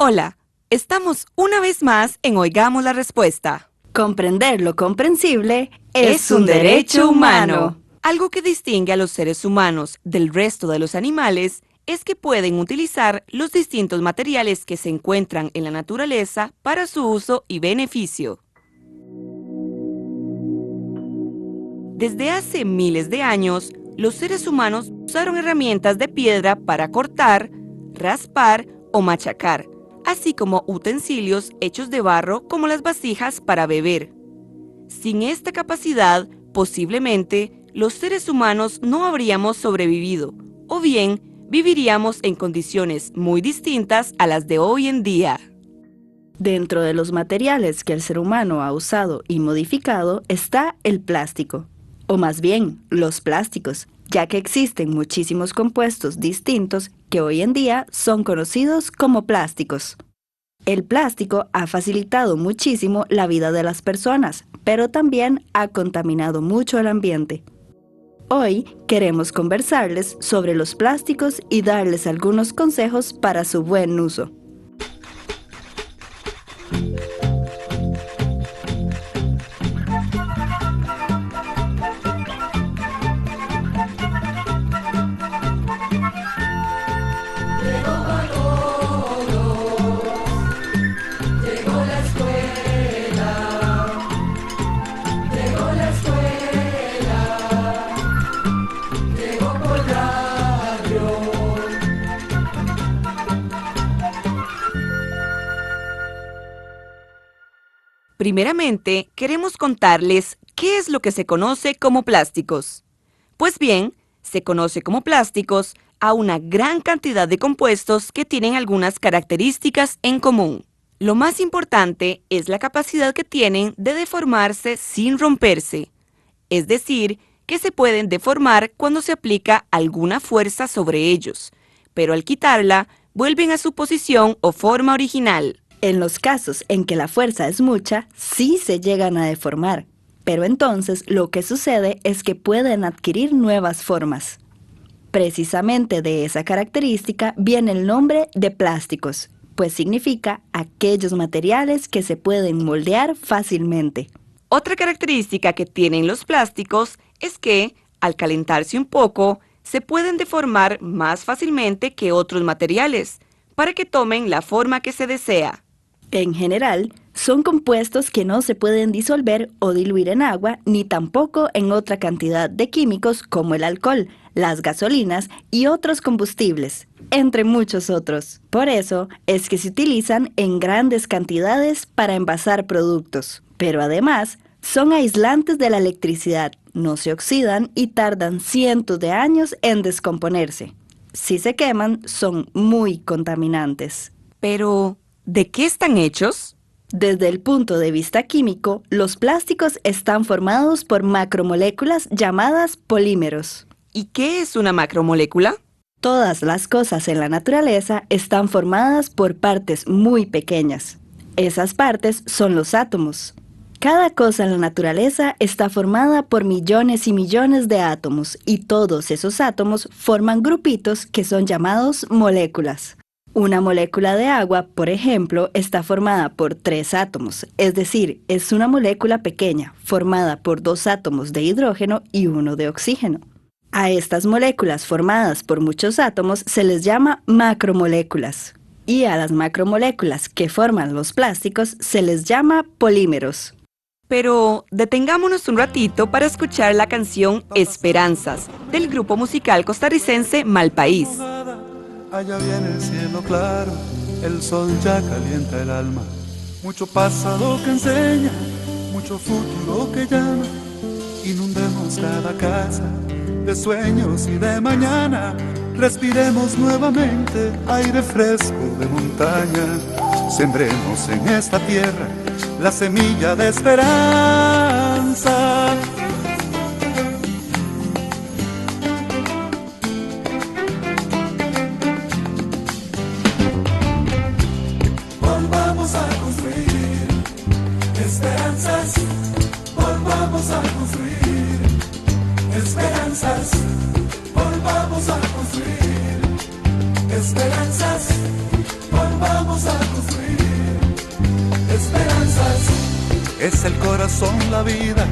Hola, estamos una vez más en Oigamos la Respuesta. Comprender lo comprensible Es un derecho humano. Algo que distingue a los seres humanos del resto de los animales es que pueden utilizar los distintos materiales que se encuentran en la naturaleza para su uso y beneficio. Desde hace miles de años, los seres humanos usaron herramientas de piedra para cortar, raspar o machacar, así como utensilios hechos de barro como las vasijas para beber. Sin esta capacidad, posiblemente, los seres humanos no habríamos sobrevivido, o bien viviríamos en condiciones muy distintas a las de hoy en día. Dentro de los materiales que el ser humano ha usado y modificado está el plástico, o más bien, los plásticos, ya que existen muchísimos compuestos distintos que hoy en día son conocidos como plásticos. El plástico ha facilitado muchísimo la vida de las personas, pero también ha contaminado mucho el ambiente. Hoy queremos conversarles sobre los plásticos y darles algunos consejos para su buen uso. Primeramente, queremos contarles qué es lo que se conoce como plásticos. Pues bien, se conoce como plásticos a una gran cantidad de compuestos que tienen algunas características en común. Lo más importante es la capacidad que tienen de deformarse sin romperse, es decir, que se pueden deformar cuando se aplica alguna fuerza sobre ellos, pero al quitarla, vuelven a su posición o forma original. En los casos en que la fuerza es mucha, sí se llegan a deformar, pero entonces lo que sucede es que pueden adquirir nuevas formas. Precisamente de esa característica viene el nombre de plásticos, pues significa aquellos materiales que se pueden moldear fácilmente. Otra característica que tienen los plásticos es que, al calentarse un poco, se pueden deformar más fácilmente que otros materiales, para que tomen la forma que se desea. En general, son compuestos que no se pueden disolver o diluir en agua ni tampoco en otra cantidad de químicos como el alcohol, las gasolinas y otros combustibles, entre muchos otros. Por eso es que se utilizan en grandes cantidades para envasar productos. Pero además, son aislantes de la electricidad, no se oxidan y tardan cientos de años en descomponerse. Si se queman, son muy contaminantes. Pero, ¿de qué están hechos? Desde el punto de vista químico, los plásticos están formados por macromoléculas llamadas polímeros. ¿Y qué es una macromolécula? Todas las cosas en la naturaleza están formadas por partes muy pequeñas. Esas partes son los átomos. Cada cosa en la naturaleza está formada por millones y millones de átomos, y todos esos átomos forman grupitos que son llamados moléculas. Una molécula de agua, por ejemplo, está formada por 3 átomos, es decir, es una molécula pequeña, formada por 2 átomos de hidrógeno y 1 de oxígeno. A estas moléculas formadas por muchos átomos se les llama macromoléculas, y a las macromoléculas que forman los plásticos se les llama polímeros. Pero detengámonos un ratito para escuchar la canción Esperanzas, del grupo musical costarricense Malpaís. Allá viene el cielo claro, el sol ya calienta el alma. Mucho pasado que enseña, mucho futuro que llama. Inundemos cada casa de sueños y de mañana. Respiremos nuevamente aire fresco de montaña. Sembremos en esta tierra la semilla de esperanza. Volvamos a construir esperanzas. Volvamos a construir esperanzas. Volvamos a construir esperanzas. Volvamos a construir Es el corazón, la vida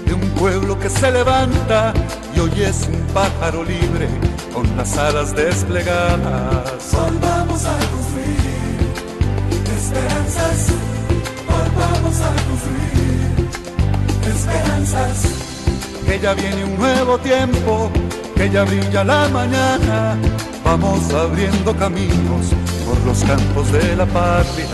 de un pueblo que se levanta y hoy es un pájaro libre con las alas desplegadas. Volvamos a construir esperanzas, volvamos a construir esperanzas. Que ya viene un nuevo tiempo, que ya brilla la mañana. Vamos abriendo caminos por los campos de la patria.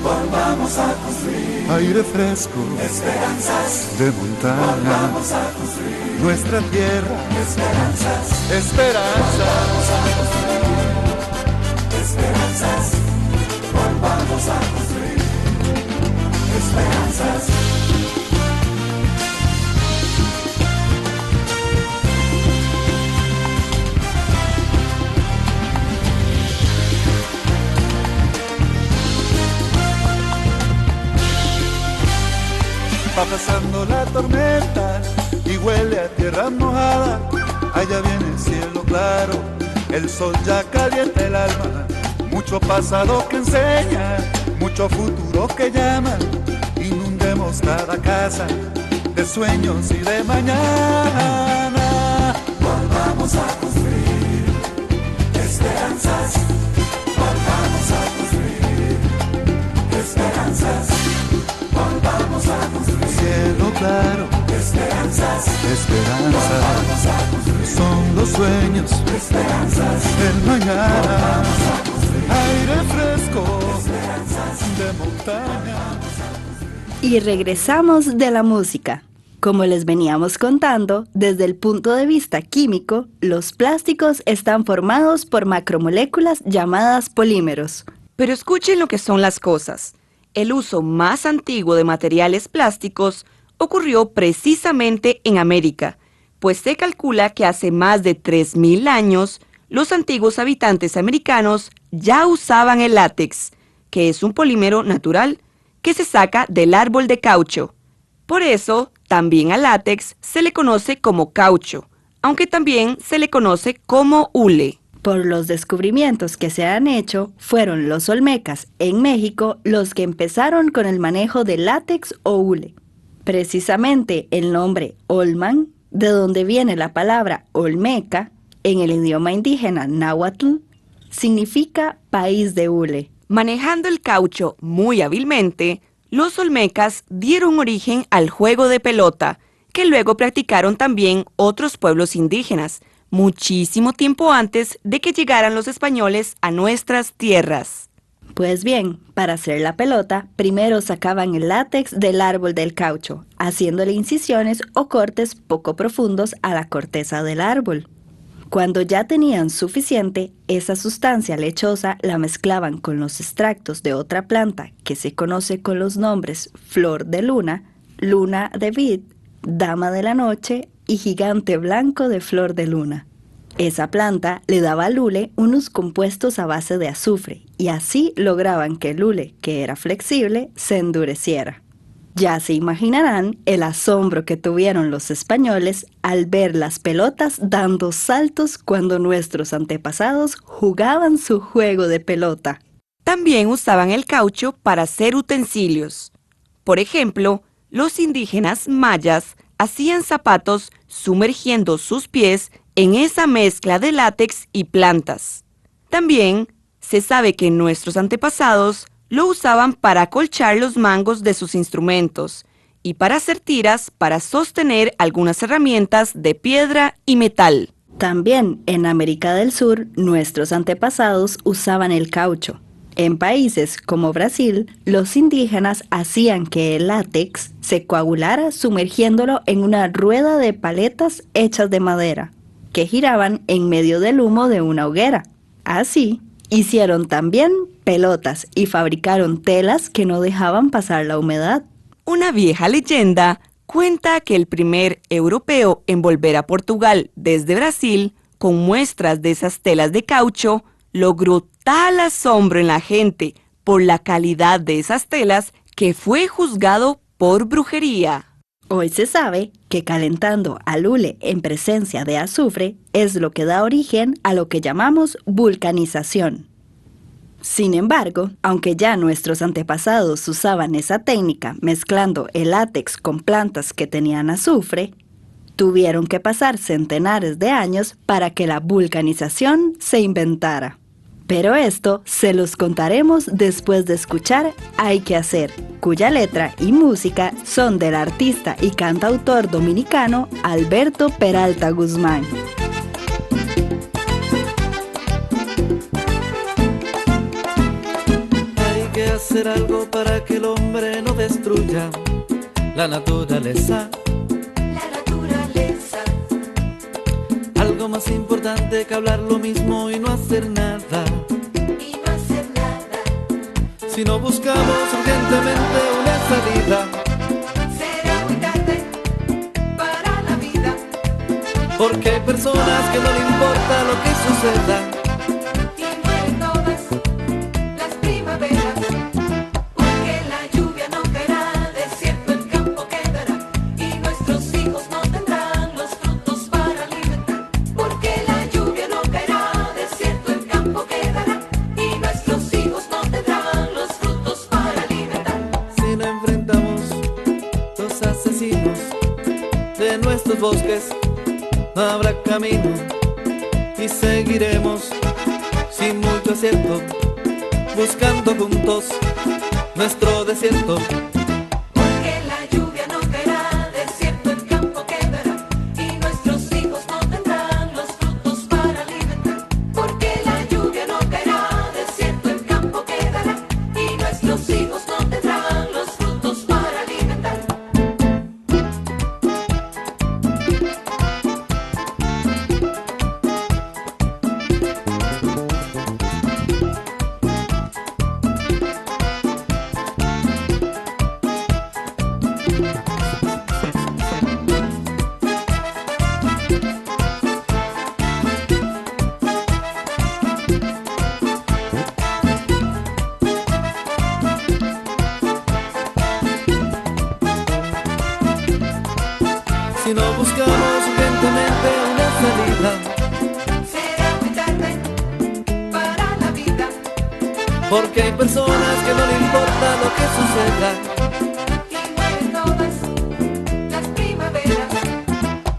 Volvamos a construir aire fresco, esperanzas de montaña. Volvamos a construir nuestra tierra, esperanzas, esperanzas. Volvamos a construir esperanzas. Volvamos a construir esperanzas. Va pasando la tormenta y huele a tierra mojada. Allá viene el cielo claro, el sol ya calienta el alma. Mucho pasado que enseña, mucho futuro que llama. Inundemos cada casa de sueños y de mañana. Volvamos a construir esperanzas. Volvamos a construir esperanzas. Volvamos a construir cielo claro, esperanzas, esperanzas. Son los sueños, esperanzas, el mañana. Aire fresco, esperanzas de montaña. Y regresamos de la música. Como les veníamos contando, desde el punto de vista químico, los plásticos están formados por macromoléculas llamadas polímeros. Pero escuchen lo que son las cosas. El uso más antiguo de materiales plásticos ocurrió precisamente en América, pues se calcula que hace más de 3.000 años los antiguos habitantes americanos ya usaban el látex, que es un polímero natural que se saca del árbol de caucho. Por eso, también al látex se le conoce como caucho, aunque también se le conoce como hule. Por los descubrimientos que se han hecho, fueron los olmecas en México los que empezaron con el manejo del látex o hule. Precisamente el nombre Olman, de donde viene la palabra olmeca, en el idioma indígena náhuatl, significa país de hule. Manejando el caucho muy hábilmente, los olmecas dieron origen al juego de pelota, que luego practicaron también otros pueblos indígenas, muchísimo tiempo antes de que llegaran los españoles a nuestras tierras. Pues bien, para hacer la pelota, primero sacaban el látex del árbol del caucho, haciéndole incisiones o cortes poco profundos a la corteza del árbol. Cuando ya tenían suficiente, esa sustancia lechosa la mezclaban con los extractos de otra planta que se conoce con los nombres flor de luna, luna de vid, dama de la noche y gigante blanco de flor de luna. Esa planta le daba al hule unos compuestos a base de azufre y así lograban que el hule, que era flexible, se endureciera. Ya se imaginarán el asombro que tuvieron los españoles al ver las pelotas dando saltos cuando nuestros antepasados jugaban su juego de pelota. También usaban el caucho para hacer utensilios. Por ejemplo, los indígenas mayas hacían zapatos sumergiendo sus pies en esa mezcla de látex y plantas. También se sabe que nuestros antepasados lo usaban para acolchar los mangos de sus instrumentos y para hacer tiras para sostener algunas herramientas de piedra y metal. También en América del Sur, nuestros antepasados usaban el caucho. En países como Brasil, los indígenas hacían que el látex se coagulara sumergiéndolo en una rueda de paletas hechas de madera, que giraban en medio del humo de una hoguera. Así, hicieron también pelotas y fabricaron telas que no dejaban pasar la humedad. Una vieja leyenda cuenta que el primer europeo en volver a Portugal desde Brasil, con muestras de esas telas de caucho, logró tal asombro en la gente por la calidad de esas telas que fue juzgado por brujería. Hoy se sabe que calentando al hule en presencia de azufre es lo que da origen a lo que llamamos vulcanización. Sin embargo, aunque ya nuestros antepasados usaban esa técnica mezclando el látex con plantas que tenían azufre, tuvieron que pasar centenares de años para que la vulcanización se inventara. Pero esto se los contaremos después de escuchar Hay que hacer, cuya letra y música son del artista y cantautor dominicano Alberto Peralta Guzmán. Hay que hacer algo para que el hombre no destruya la naturaleza. Algo más importante que hablar lo mismo y no hacer nada. Si no buscamos urgentemente una salida, será muy tarde para la vida. porque hay personas que no le importa lo que suceda. Y mueren todas las primaveras, porque la lluvia no caerá, desierto el campo quedará, y nuestros hijos no tendrán los frutos para alimentar. Porque la lluvia no caerá, desierto el campo quedará, y nuestros hijos no tendrán los frutos para alimentar. Si no enfrentamos los asesinos de nuestros bosques, no habrá camino y seguiremos sin mucho acierto, buscando juntos nuestro desierto. Porque la lluvia no caerá, desierto el campo quedará, y nuestros hijos no tendrán los frutos para alimentar. Porque la lluvia no caerá, desierto el campo quedará, y nuestros hijos no tendrán los frutos para alimentar. Si no buscamos urgentemente una salida, Será muy tarde para la vida, porque hay personas que no le importa lo que suceda. y mueren todas las primaveras.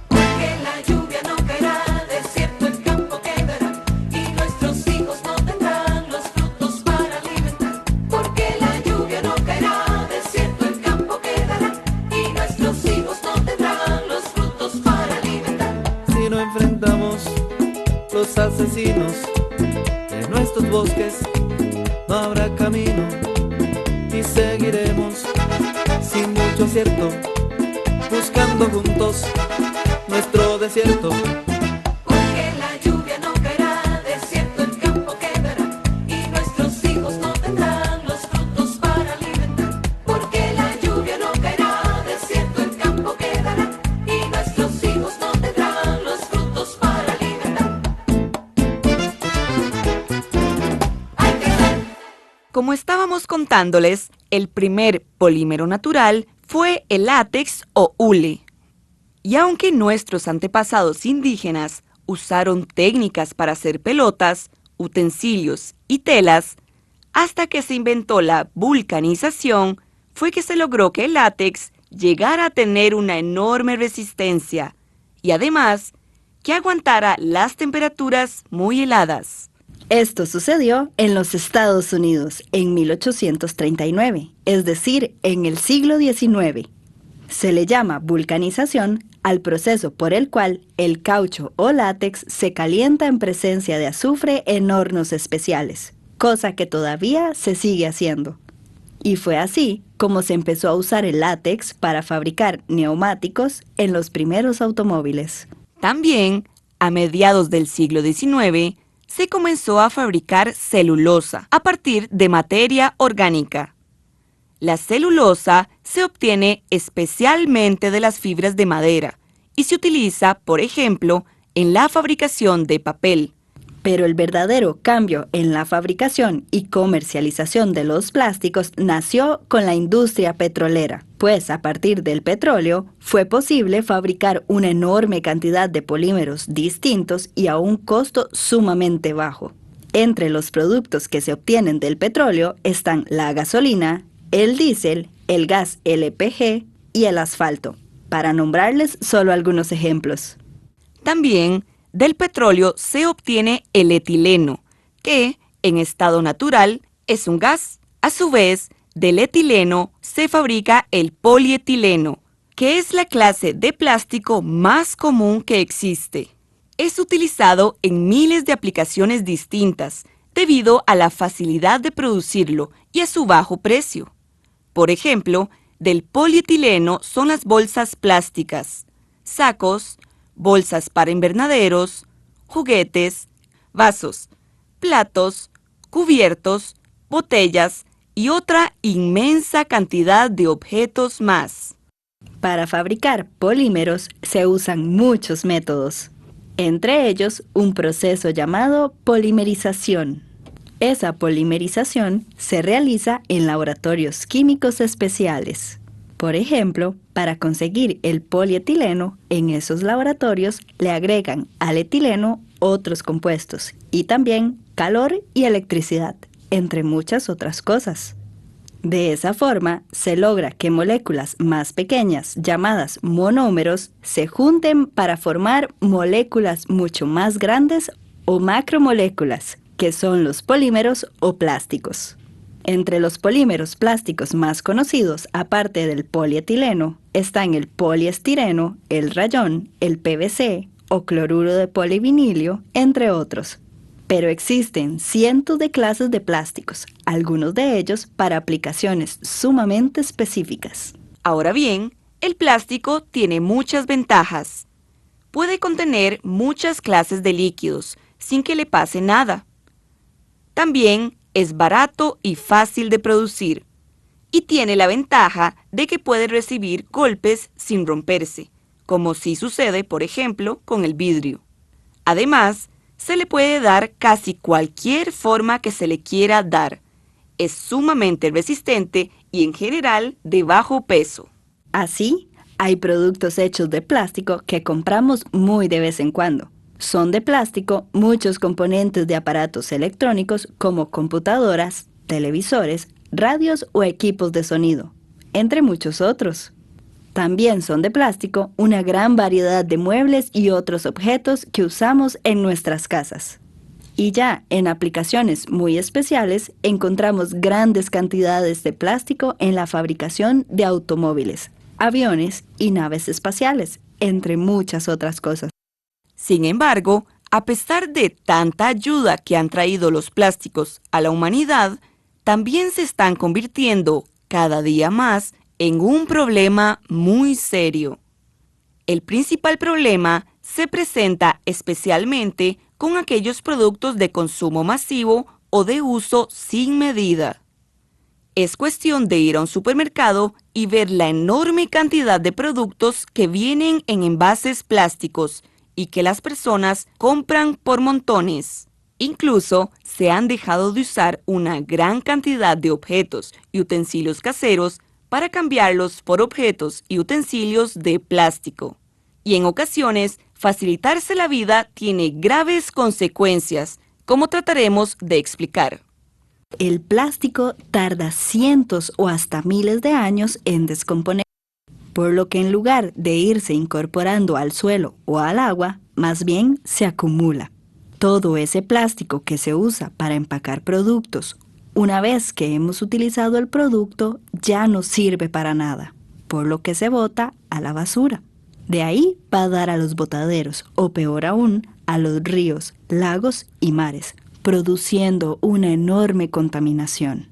Porque la lluvia no caerá, desierto el campo quedará, y nuestros hijos no tendrán los frutos para alimentar. Porque la lluvia no caerá, desierto el campo quedará, y nuestros hijos no tendrán los frutos para alimentar. Si no enfrentamos los asesinos de nuestros bosques, no habrá camino y seguiremos sin mucho acierto, buscando juntos nuestro desierto. Porque la lluvia no caerá, desierto el campo quedará, y nuestros hijos no tendrán los frutos para alimentar. Porque la lluvia no caerá, desierto el campo quedará, y nuestros hijos no tendrán los frutos para alimentar. Hay que hacer. Como estábamos contándoles, el primer polímero natural fue el látex o hule. Y aunque nuestros antepasados indígenas usaron técnicas para hacer pelotas, utensilios y telas, hasta que se inventó la vulcanización, fue que se logró que el látex llegara a tener una enorme resistencia y además que aguantara las temperaturas muy heladas. Esto sucedió en los Estados Unidos en 1839, es decir, en el siglo XIX. Se le llama vulcanización al proceso por el cual el caucho o látex se calienta en presencia de azufre en hornos especiales, cosa que todavía se sigue haciendo. Y fue así como se empezó a usar el látex para fabricar neumáticos en los primeros automóviles. También, a mediados del siglo XIX, se comenzó a fabricar celulosa a partir de materia orgánica. La celulosa se obtiene especialmente de las fibras de madera y se utiliza, por ejemplo, en la fabricación de papel. Pero el verdadero cambio en la fabricación y comercialización de los plásticos nació con la industria petrolera, pues a partir del petróleo fue posible fabricar una enorme cantidad de polímeros distintos y a un costo sumamente bajo. Entre los productos que se obtienen del petróleo están la gasolina, el diésel, el gas LPG y el asfalto, para nombrarles solo algunos ejemplos. También del petróleo se obtiene el etileno, que, en estado natural, es un gas. A su vez, del etileno se fabrica el polietileno, que es la clase de plástico más común que existe. Es utilizado en miles de aplicaciones distintas debido a la facilidad de producirlo y a su bajo precio. Por ejemplo, del polietileno son las bolsas plásticas, sacos, bolsas para invernaderos, juguetes, vasos, platos, cubiertos, botellas y otra inmensa cantidad de objetos más. Para fabricar polímeros se usan muchos métodos, entre ellos un proceso llamado polimerización. Esa polimerización se realiza en laboratorios químicos especiales. Por ejemplo, para conseguir el polietileno, en esos laboratorios le agregan al etileno otros compuestos y también calor y electricidad, entre muchas otras cosas. De esa forma, se logra que moléculas más pequeñas, llamadas monómeros, se junten para formar moléculas mucho más grandes o macromoléculas, que son los polímeros o plásticos. Entre los polímeros plásticos más conocidos, aparte del polietileno, están el poliestireno, el rayón, el PVC o cloruro de polivinilio, entre otros. Pero existen cientos de clases de plásticos, algunos de ellos para aplicaciones sumamente específicas. Ahora bien, el plástico tiene muchas ventajas. Puede contener muchas clases de líquidos sin que le pase nada. También es barato y fácil de producir. Y tiene la ventaja de que puede recibir golpes sin romperse, como sí sucede, por ejemplo, con el vidrio. Además, se le puede dar casi cualquier forma que se le quiera dar. Es sumamente resistente y en general de bajo peso. Así, hay productos hechos de plástico que compramos muy de vez en cuando. Son de plástico muchos componentes de aparatos electrónicos como computadoras, televisores, radios o equipos de sonido, entre muchos otros. También son de plástico una gran variedad de muebles y otros objetos que usamos en nuestras casas. Y ya en aplicaciones muy especiales encontramos grandes cantidades de plástico en la fabricación de automóviles, aviones y naves espaciales, entre muchas otras cosas. Sin embargo, a pesar de tanta ayuda que han traído los plásticos a la humanidad, también se están convirtiendo cada día más en un problema muy serio. El principal problema se presenta especialmente con aquellos productos de consumo masivo o de uso sin medida. Es cuestión de ir a un supermercado y ver la enorme cantidad de productos que vienen en envases plásticos y que las personas compran por montones. Incluso se han dejado de usar una gran cantidad de objetos y utensilios caseros para cambiarlos por objetos y utensilios de plástico. Y en ocasiones, facilitarse la vida tiene graves consecuencias, como trataremos de explicar. El plástico tarda cientos o hasta miles de años en descomponerse, por lo que en lugar de irse incorporando al suelo o al agua, más bien se acumula. Todo ese plástico que se usa para empacar productos, una vez que hemos utilizado el producto, ya no sirve para nada, por lo que se bota a la basura. De ahí va a dar a los botaderos, o peor aún, a los ríos, lagos y mares, produciendo una enorme contaminación.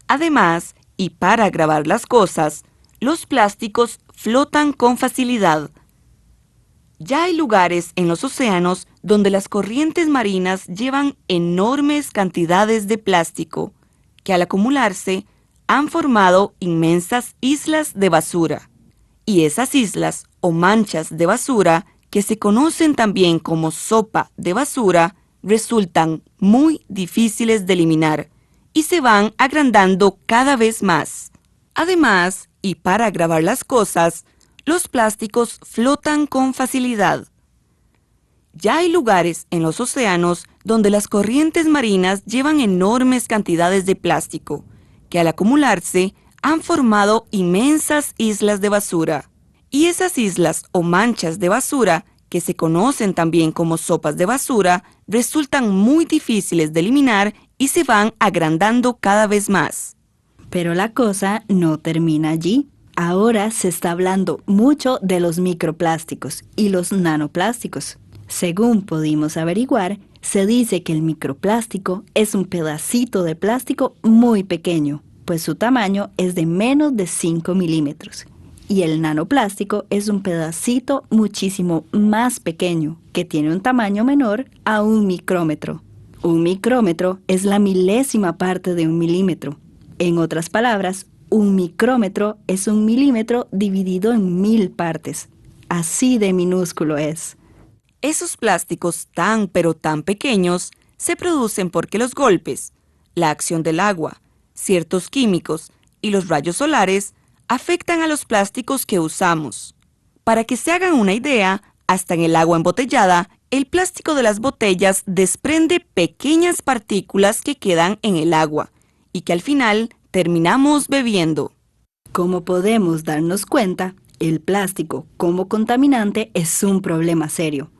Además, y para agravar las cosas, los plásticos flotan con facilidad. Ya hay lugares en los océanos donde las corrientes marinas llevan enormes cantidades de plástico, que al acumularse han formado inmensas islas de basura. Y esas islas o manchas de basura, que se conocen también como sopa de basura, resultan muy difíciles de eliminar y se van agrandando cada vez más. Además, y para agravar las cosas, los plásticos flotan con facilidad. Ya hay lugares en los océanos donde las corrientes marinas llevan enormes cantidades de plástico, que al acumularse han formado inmensas islas de basura. Y esas islas o manchas de basura, que se conocen también como sopas de basura, resultan muy difíciles de eliminar y se van agrandando cada vez más. Pero la cosa no termina allí. Ahora se está hablando mucho de los microplásticos y los nanoplásticos. Según pudimos averiguar, se dice que el microplástico es un pedacito de plástico muy pequeño, pues su tamaño es de menos de 5 milímetros. Y el nanoplástico es un pedacito muchísimo más pequeño, que tiene un tamaño menor a un micrómetro. Un micrómetro es la milésima parte de un milímetro. En otras palabras, un micrómetro es un milímetro dividido en 1000 partes. Así de minúsculo es. Esos plásticos tan pero tan pequeños se producen porque los golpes, la acción del agua, ciertos químicos y los rayos solares afectan a los plásticos que usamos. Para que se hagan una idea, hasta en el agua embotellada, el plástico de las botellas desprende pequeñas partículas que quedan en el agua y que al final terminamos bebiendo. Como podemos darnos cuenta, el plástico como contaminante es un problema serio,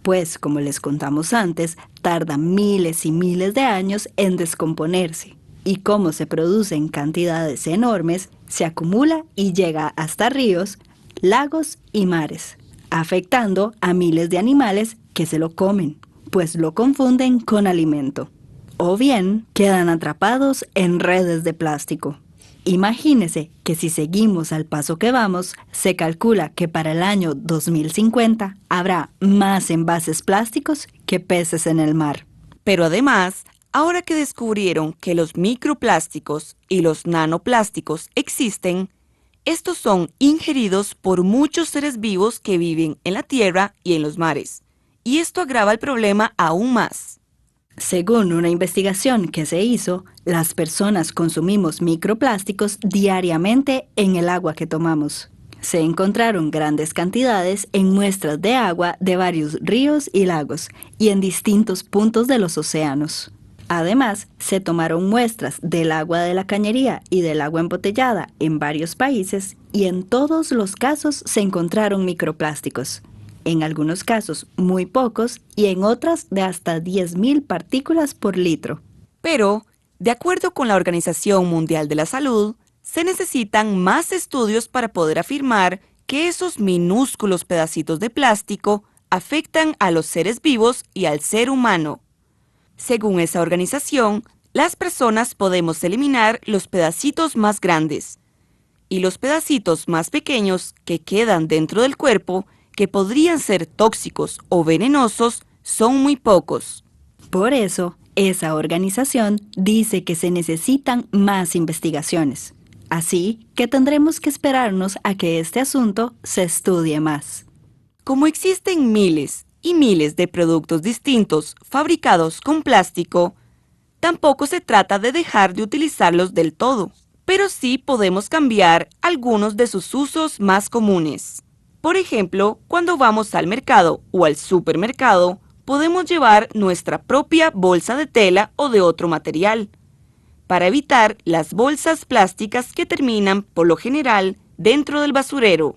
pues como les contamos antes, tarda miles y miles de años en descomponerse. Y como se produce en cantidades enormes, se acumula y llega hasta ríos, lagos y mares, afectando a miles de animales que se lo comen, pues lo confunden con alimento. O bien quedan atrapados en redes de plástico. Imagínese que si seguimos al paso que vamos, se calcula que para el año 2050 habrá más envases plásticos que peces en el mar. Pero además, ahora que descubrieron que los microplásticos y los nanoplásticos existen, estos son ingeridos por muchos seres vivos que viven en la tierra y en los mares. Y esto agrava el problema aún más. Según una investigación que se hizo, las personas consumimos microplásticos diariamente en el agua que tomamos. Se encontraron grandes cantidades en muestras de agua de varios ríos y lagos y en distintos puntos de los océanos. Además, se tomaron muestras del agua de la cañería y del agua embotellada en varios países y en todos los casos se encontraron microplásticos. En algunos casos muy pocos y en otras de hasta 10.000 partículas por litro. Pero, de acuerdo con la Organización Mundial de la Salud, se necesitan más estudios para poder afirmar que esos minúsculos pedacitos de plástico afectan a los seres vivos y al ser humano. Según esa organización, las personas podemos eliminar los pedacitos más grandes y los pedacitos más pequeños que quedan dentro del cuerpo, que podrían ser tóxicos o venenosos, son muy pocos. Por eso, esa organización dice que se necesitan más investigaciones. Así que tendremos que esperarnos a que este asunto se estudie más. Como existen miles y miles de productos distintos fabricados con plástico, tampoco se trata de dejar de utilizarlos del todo, pero sí podemos cambiar algunos de sus usos más comunes. Por ejemplo, cuando vamos al mercado o al supermercado, podemos llevar nuestra propia bolsa de tela o de otro material, para evitar las bolsas plásticas que terminan, por lo general, dentro del basurero.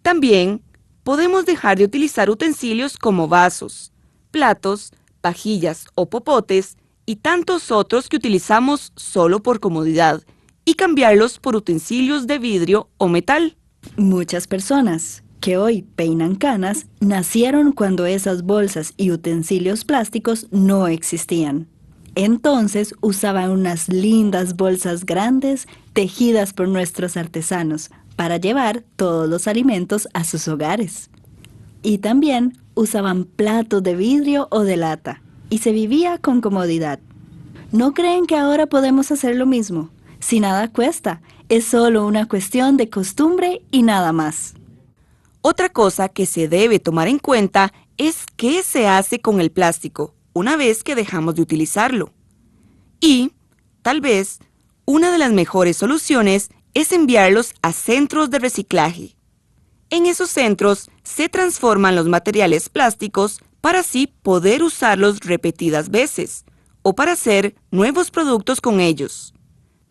También podemos dejar de utilizar utensilios como vasos, platos, pajillas o popotes y tantos otros que utilizamos solo por comodidad y cambiarlos por utensilios de vidrio o metal. Muchas personas que hoy peinan canas nacieron cuando esas bolsas y utensilios plásticos no existían. Entonces usaban unas lindas bolsas grandes tejidas por nuestros artesanos para llevar todos los alimentos a sus hogares. Y también usaban platos de vidrio o de lata y se vivía con comodidad. ¿No creen que ahora podemos hacer lo mismo? Si nada cuesta, es solo una cuestión de costumbre y nada más. Otra cosa que se debe tomar en cuenta es qué se hace con el plástico una vez que dejamos de utilizarlo. Y, tal vez, una de las mejores soluciones es enviarlos a centros de reciclaje. En esos centros se transforman los materiales plásticos para así poder usarlos repetidas veces o para hacer nuevos productos con ellos.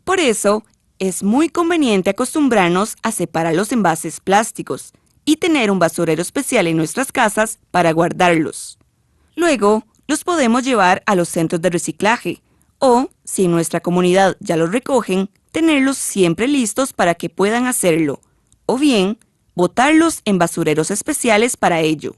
Por eso, es muy conveniente acostumbrarnos a separar los envases plásticos y tener un basurero especial en nuestras casas para guardarlos. Luego, los podemos llevar a los centros de reciclaje o, si en nuestra comunidad ya los recogen, tenerlos siempre listos para que puedan hacerlo, o bien, botarlos en basureros especiales para ello.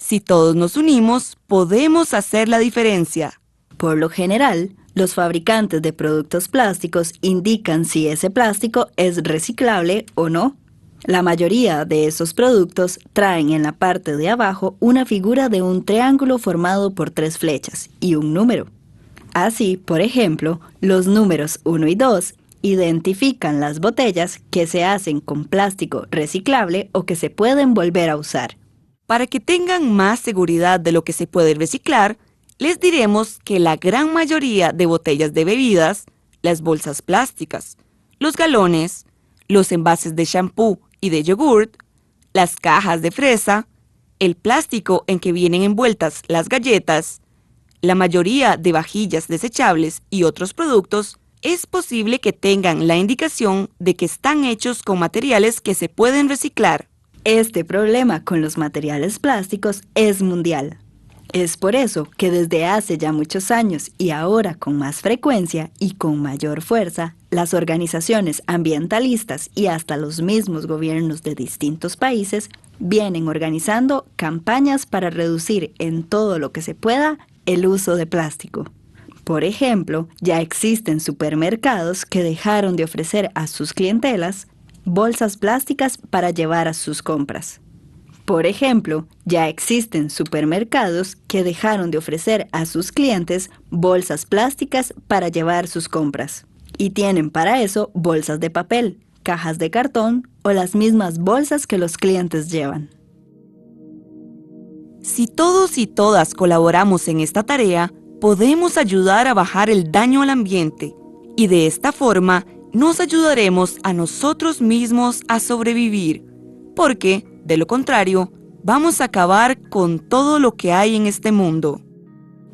Si todos nos unimos, podemos hacer la diferencia. Por lo general, los fabricantes de productos plásticos indican si ese plástico es reciclable o no. La mayoría de esos productos traen en la parte de abajo una figura de un triángulo formado por 3 flechas y un número. Así, por ejemplo, los números 1 y 2 identifican las botellas que se hacen con plástico reciclable o que se pueden volver a usar. Para que tengan más seguridad de lo que se puede reciclar, les diremos que la gran mayoría de botellas de bebidas, las bolsas plásticas, los galones, los envases de shampoo y de yogurt, las cajas de fresa, el plástico en que vienen envueltas las galletas, la mayoría de vajillas desechables y otros productos, es posible que tengan la indicación de que están hechos con materiales que se pueden reciclar. Este problema con los materiales plásticos es mundial. Es por eso que desde hace ya muchos años y ahora con más frecuencia y con mayor fuerza, las organizaciones ambientalistas y hasta los mismos gobiernos de distintos países vienen organizando campañas para reducir en todo lo que se pueda el uso de plástico. Por ejemplo, ya existen supermercados que dejaron de ofrecer a sus clientelas bolsas plásticas para llevar a sus compras. Por ejemplo, ya existen supermercados que dejaron de ofrecer a sus clientes bolsas plásticas para llevar sus compras. Y tienen para eso bolsas de papel, cajas de cartón o las mismas bolsas que los clientes llevan. Si todos y todas colaboramos en esta tarea, podemos ayudar a bajar el daño al ambiente y de esta forma nos ayudaremos a nosotros mismos a sobrevivir, porque, de lo contrario, vamos a acabar con todo lo que hay en este mundo.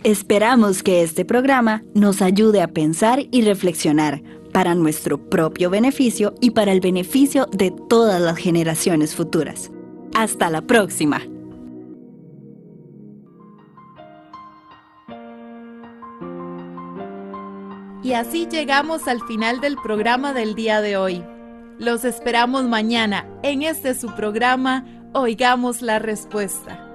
Esperamos que este programa nos ayude a pensar y reflexionar para nuestro propio beneficio y para el beneficio de todas las generaciones futuras. Hasta la próxima. Y así llegamos al final del programa del día de hoy. Los esperamos mañana en su programa Oigamos la Respuesta.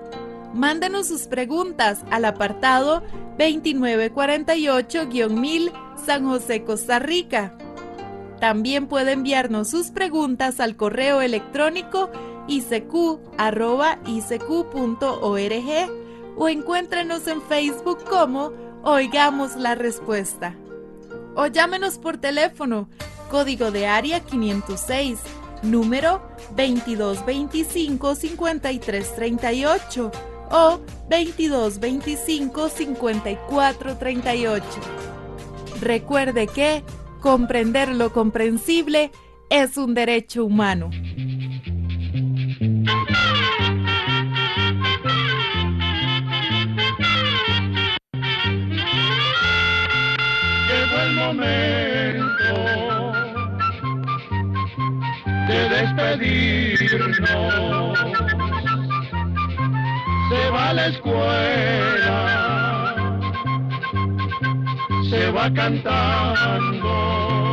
Mándenos sus preguntas al apartado 2948-1000 San José, Costa Rica. También puede enviarnos sus preguntas al correo electrónico icq@icq.org o encuéntrenos en Facebook como Oigamos la Respuesta. O llámenos por teléfono, código de área 506, número 2225-5338 o 2225-5438. Recuerde que comprender lo comprensible es un derecho humano. Llegó el momento de despedirnos. Se va a la escuela, se va cantando.